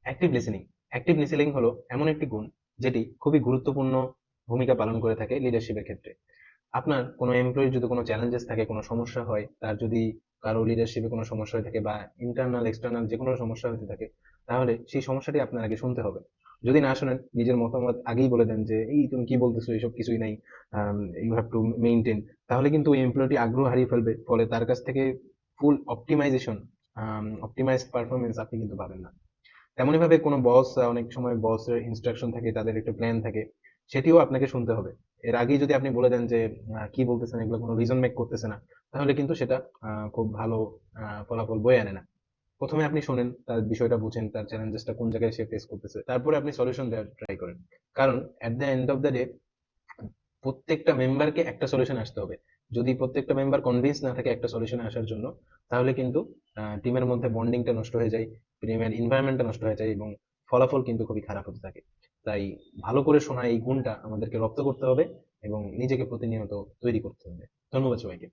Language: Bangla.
Active listening. অ্যাক্টিভ লিসেনিং হলো এমন একটি গুণ যেটি খুবই গুরুত্বপূর্ণ ভূমিকা পালন করে থাকে লিডারশিপের ক্ষেত্রে। আপনার কোনো এমপ্লয়ির যদি কোনো চ্যালেঞ্জেস থাকে, কোনো সমস্যা হয়, তার যদি কারো লিডারশিপে কোনো সমস্যা হয়ে থাকে বা ইন্টারনাল এক্সটার্নাল যে কোনো সমস্যা হতে থাকে, তাহলে সেই সমস্যাটি আপনার আগে শুনতে হবে। যদি না শোনেন, নিজের মতামত আগেই বলে দেন যে এই তুমি কি বলতেছো, এইসব কিছুই নাই, ইউ হ্যাভ টু মেইনটেইন, তাহলে কিন্তু ওই এমপ্লয়িটি আগ্রহ হারিয়ে ফেলবে। ফলে তার কাছ থেকে ফুল অপটিমাইজেশন, অপটিমাইজড পারফরমেন্স আপনি কিন্তু পাবেন না। তেমনি ভাবে কোনো বস, অনেক সময় বসের ইনস্ট্রাকশন থাকে, তাদের একটা প্ল্যান থাকে, সেটিও আপনাকে শুনতে হবে। এর আগেই যদি আপনি বলে দেন যে কি বলতেছেন এগুলো কোনো রিজন মেক করতেছে না, তাহলে কিন্তু সেটা খুব ভালো ফলাফল বয়ে আনে না। প্রথমে আপনি শোনেন, তার বিষয়টা বুঝেন, তার চ্যালেঞ্জেসটা কোন জায়গায় সে ফেস করতেছে, তারপরে আপনি সলিউশন দেওয়ার ট্রাই করেন। কারণ at the end of the day প্রত্যেকটা মেম্বারকে একটা সলিউশন আসতে হবে। যদি প্রত্যেকটা মেম্বার কনভিন্স না থাকে একটা সলিউশনে আসার জন্য, তাহলে কিন্তু টিমের মধ্যে বন্ডিংটা নষ্ট হয়ে যায়, টিমের এনভায়রনমেন্টটা নষ্ট হয়ে যায় এবং ফলাফল কিন্তু খুবই খারাপ হতে থাকে। তাই ভালো করে শোনা এই গুণটা আমাদেরকে রপ্ত করতে হবে এবং নিজেকে প্রতিনিয়ত তৈরি করতে হবে। ধন্যবাদ সবাইকে।